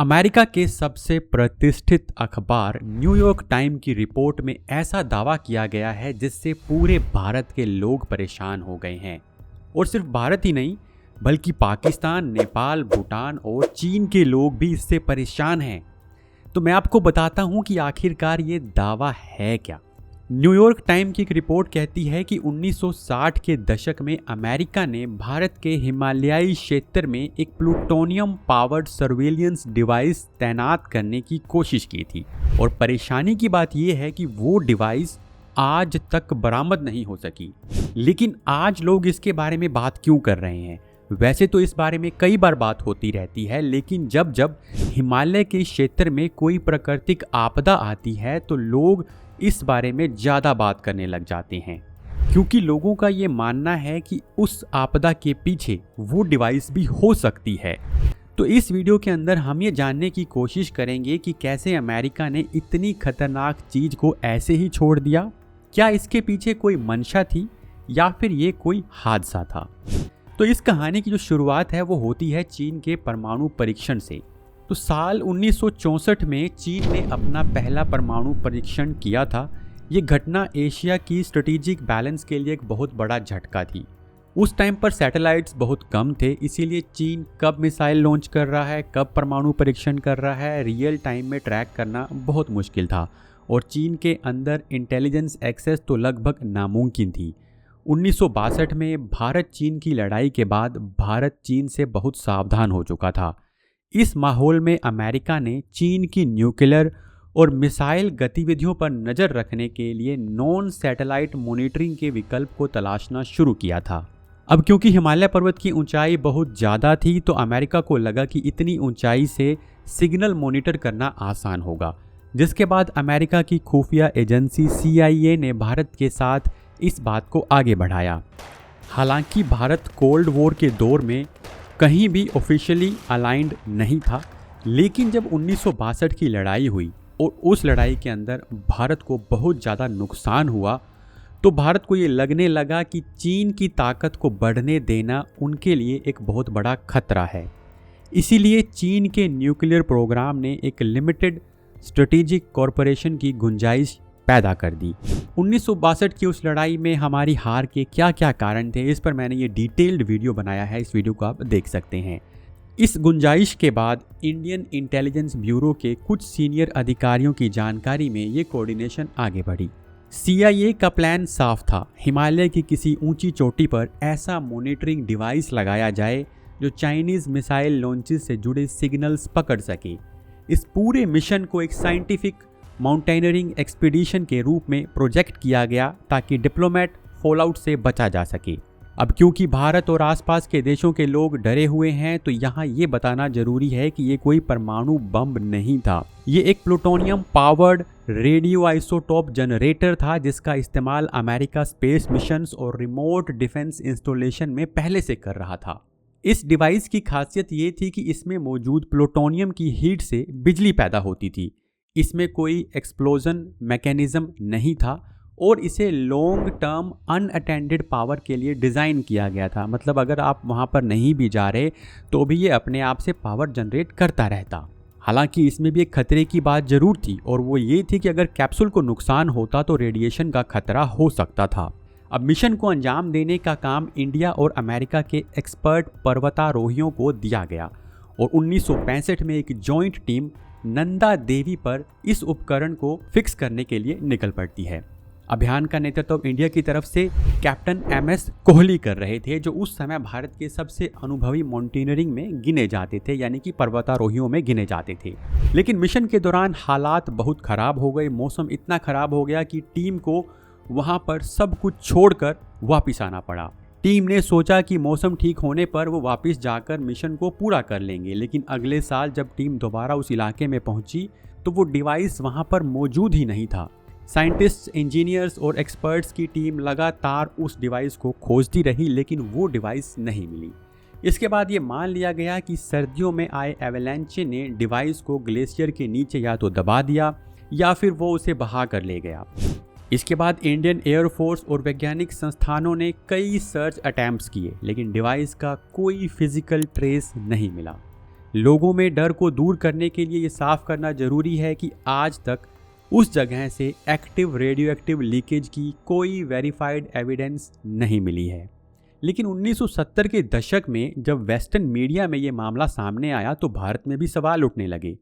America के सबसे प्रतिष्ठित अखबार न्यूयॉर्क टाइम की रिपोर्ट में ऐसा दावा किया गया है जिससे पूरे भारत के लोग परेशान हो गए हैं। और सिर्फ भारत ही नहीं बल्कि पाकिस्तान, नेपाल, भूटान और चीन के लोग भी इससे परेशान हैं। तो मैं आपको बताता हूं कि आखिरकार ये दावा है क्या। न्यूयॉर्क टाइम की एक रिपोर्ट कहती है कि 1960 के दशक में अमेरिका ने भारत के हिमालयाई क्षेत्र में एक प्लूटोनियम पावर्ड सर्वेलियंस डिवाइस तैनात करने की कोशिश की थी। और परेशानी की बात यह है कि वो डिवाइस आज तक बरामद नहीं हो सकी। लेकिन आज लोग इसके बारे में बात क्यों कर रहे हैं? वैसे तो इस बारे में कई बार बात होती रहती है, लेकिन जब जब हिमालय के क्षेत्र में कोई प्राकृतिक आपदा आती है तो लोग इस बारे में ज़्यादा बात करने लग जाते हैं, क्योंकि लोगों का ये मानना है कि उस आपदा के पीछे वो डिवाइस भी हो सकती है। तो इस वीडियो के अंदर हम ये जानने की कोशिश करेंगे कि कैसे अमेरिका ने इतनी खतरनाक चीज़ को ऐसे ही छोड़ दिया। क्या इसके पीछे कोई मंशा थी या फिर ये कोई हादसा था? तो इस कहानी की जो शुरुआत है वो होती है चीन के परमाणु परीक्षण से। तो साल 1964 में चीन ने अपना पहला परमाणु परीक्षण किया था। ये घटना एशिया की स्ट्रेटेजिक बैलेंस के लिए एक बहुत बड़ा झटका थी। उस टाइम पर सैटेलाइट्स बहुत कम थे, इसीलिए चीन कब मिसाइल लॉन्च कर रहा है, कब परमाणु परीक्षण कर रहा है, रियल टाइम में ट्रैक करना बहुत मुश्किल था। और चीन के अंदर इंटेलिजेंस एक्सेस तो लगभग नामुमकिन थी। 1962 में भारत चीन की लड़ाई के बाद भारत चीन से बहुत सावधान हो चुका था। इस माहौल में अमेरिका ने चीन की न्यूक्लियर और मिसाइल गतिविधियों पर नज़र रखने के लिए नॉन सैटेलाइट मॉनिटरिंग के विकल्प को तलाशना शुरू किया था। अब क्योंकि हिमालय पर्वत की ऊंचाई बहुत ज़्यादा थी तो अमेरिका को लगा कि इतनी ऊंचाई से सिग्नल मॉनिटर करना आसान होगा, जिसके बाद अमेरिका की खुफिया एजेंसी CIA ने भारत के साथ इस बात को आगे बढ़ाया। हालांकि भारत कोल्ड वॉर के दौर में कहीं भी ऑफिशियली अलाइंड नहीं था, लेकिन जब 1962 की लड़ाई हुई और उस लड़ाई के अंदर भारत को बहुत ज़्यादा नुकसान हुआ, तो भारत को ये लगने लगा कि चीन की ताकत को बढ़ने देना उनके लिए एक बहुत बड़ा खतरा है। इसीलिए चीन के न्यूक्लियर प्रोग्राम ने एक लिमिटेड स्ट्रेटेजिक कॉरपोरेशन की गुंजाइश पैदा कर दी। 1962 की उस लड़ाई में हमारी हार के क्या क्या कारण थे, इस पर मैंने ये डिटेल्ड वीडियो बनाया है। इस वीडियो को आप देख सकते हैं। इस गुंजाइश के बाद इंडियन इंटेलिजेंस ब्यूरो के कुछ सीनियर अधिकारियों की जानकारी में ये कोऑर्डिनेशन आगे बढ़ी। CIA का प्लान साफ था, हिमालय की किसी ऊंची चोटी पर ऐसा मॉनिटरिंग डिवाइस लगाया जाए जो चाइनीज़ मिसाइल लॉन्चेस से जुड़े सिग्नल्स पकड़ सके। इस पूरे मिशन को एक साइंटिफिक माउंटेनियरिंग एक्सपीडिशन के रूप में प्रोजेक्ट किया गया ताकि डिप्लोमेट फॉलआउट से बचा जा सके। अब क्योंकि भारत और आसपास के देशों के लोग डरे हुए हैं तो यहाँ ये बताना जरूरी है कि ये कोई परमाणु बम नहीं था। ये एक plutonium powered radio isotope generator था जिसका इस्तेमाल अमेरिका स्पेस मिशंस और रिमोट डिफेंस इंस्टॉलेशन में पहले से कर रहा था। इस डिवाइस की खासियत ये थी कि इसमें मौजूद प्लूटोनियम की हीट से बिजली पैदा होती थी। इसमें कोई एक्सप्लोजन मैकेनिज्म नहीं था और इसे लॉन्ग टर्म अनअटेंडेड पावर के लिए डिज़ाइन किया गया था। मतलब अगर आप वहाँ पर नहीं भी जा रहे तो भी ये अपने आप से पावर जनरेट करता रहता। हालांकि इसमें भी एक खतरे की बात ज़रूर थी और वो ये थी कि अगर कैप्सूल को नुकसान होता तो रेडिएशन का खतरा हो सकता था। अब मिशन को अंजाम देने का काम इंडिया और अमेरिका के एक्सपर्ट पर्वतारोहियों को दिया गया और 1965 में एक जॉइंट टीम नंदा देवी पर इस उपकरण को फिक्स करने के लिए निकल पड़ती है। अभियान का नेतृत्व इंडिया की तरफ से कैप्टन MS कोहली कर रहे थे, जो उस समय भारत के सबसे अनुभवी माउंटेनियरिंग में गिने जाते थे, यानी कि पर्वतारोहियों में गिने जाते थे। लेकिन मिशन के दौरान हालात बहुत खराब हो गए। मौसम इतना खराब हो गया कि टीम को वहां पर सब कुछ छोड़कर वापिस आना पड़ा। टीम ने सोचा कि मौसम ठीक होने पर वो वापस जाकर मिशन को पूरा कर लेंगे, लेकिन अगले साल जब टीम दोबारा उस इलाके में पहुंची तो वो डिवाइस वहां पर मौजूद ही नहीं था। साइंटिस्ट्स, इंजीनियर्स और एक्सपर्ट्स की टीम लगातार उस डिवाइस को खोजती रही, लेकिन वो डिवाइस नहीं मिली। इसके बाद ये मान लिया गया कि सर्दियों में आए एवेलांचे ने डिवाइस को ग्लेशियर के नीचे या तो दबा दिया या फिर वो उसे बहा कर ले गया। इसके बाद इंडियन एयरफोर्स और वैज्ञानिक संस्थानों ने कई सर्च अटैम्प्ट्स किए, लेकिन डिवाइस का कोई फिजिकल ट्रेस नहीं मिला। लोगों में डर को दूर करने के लिए ये साफ करना जरूरी है कि आज तक उस जगह से एक्टिव रेडियो एक्टिव लीकेज की कोई वेरीफाइड एविडेंस नहीं मिली है। लेकिन 1970 के दशक में जब वेस्टर्न मीडिया में ये मामला सामने आया तो भारत में भी सवाल उठने लगे।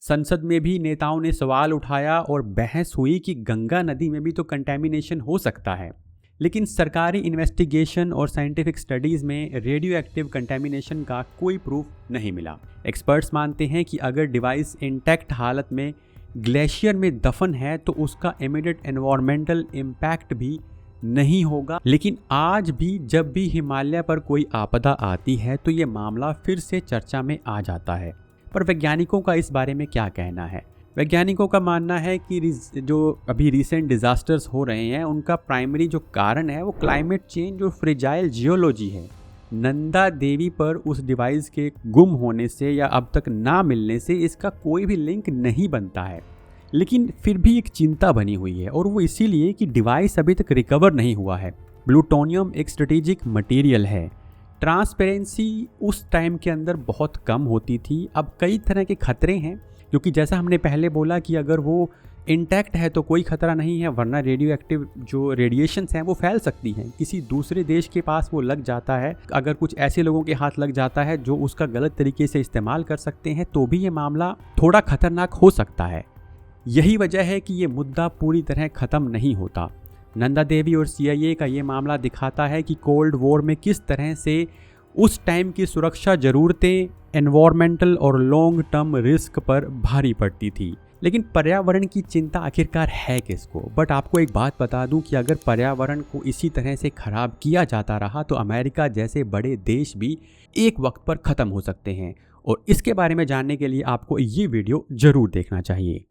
संसद में भी नेताओं ने सवाल उठाया और बहस हुई कि गंगा नदी में भी तो कंटेमिनेशन हो सकता है। लेकिन सरकारी इन्वेस्टिगेशन और साइंटिफिक स्टडीज़ में रेडियो एक्टिव कंटेमिनेशन का कोई प्रूफ नहीं मिला। एक्सपर्ट्स मानते हैं कि अगर डिवाइस इंटैक्ट हालत में ग्लेशियर में दफन है तो उसका इमीडिएट एनवायरमेंटल इम्पैक्ट भी नहीं होगा। लेकिन आज भी जब भी हिमालय पर कोई आपदा आती है तो ये मामला फिर से चर्चा में आ जाता है। पर वैज्ञानिकों का इस बारे में क्या कहना है? वैज्ञानिकों का मानना है कि जो अभी रिसेंट डिजास्टर्स हो रहे हैं उनका प्राइमरी जो कारण है वो क्लाइमेट चेंज और फ्रेजाइल जियोलॉजी है। नंदा देवी पर उस डिवाइस के गुम होने से या अब तक ना मिलने से इसका कोई भी लिंक नहीं बनता है। लेकिन फिर भी एक चिंता बनी हुई है और वो इसीलिए कि डिवाइस अभी तक रिकवर नहीं हुआ है। प्लूटोनियम एक स्ट्रेटेजिक मटेरियल है। ट्रांसपेरेंसी उस टाइम के अंदर बहुत कम होती थी। अब कई तरह के खतरे हैं, क्योंकि जैसा हमने पहले बोला कि अगर वो इंटैक्ट है तो कोई खतरा नहीं है, वरना रेडियो एक्टिव जो रेडिएशंस हैं वो फैल सकती हैं। किसी दूसरे देश के पास वो लग जाता है, अगर कुछ ऐसे लोगों के हाथ लग जाता है जो उसका गलत तरीके से इस्तेमाल कर सकते हैं तो भी ये मामला थोड़ा खतरनाक हो सकता है। यही वजह है कि ये मुद्दा पूरी तरह ख़त्म नहीं होता। नंदा देवी और CIA का ये मामला दिखाता है कि कोल्ड वॉर में किस तरह से उस टाइम की सुरक्षा ज़रूरतें एनवायरमेंटल और लॉन्ग टर्म रिस्क पर भारी पड़ती थी। लेकिन पर्यावरण की चिंता आखिरकार है किसको? बट आपको एक बात बता दूं कि अगर पर्यावरण को इसी तरह से ख़राब किया जाता रहा तो अमेरिका जैसे बड़े देश भी एक वक्त पर ख़त्म हो सकते हैं। और इसके बारे में जानने के लिए आपको ये वीडियो ज़रूर देखना चाहिए।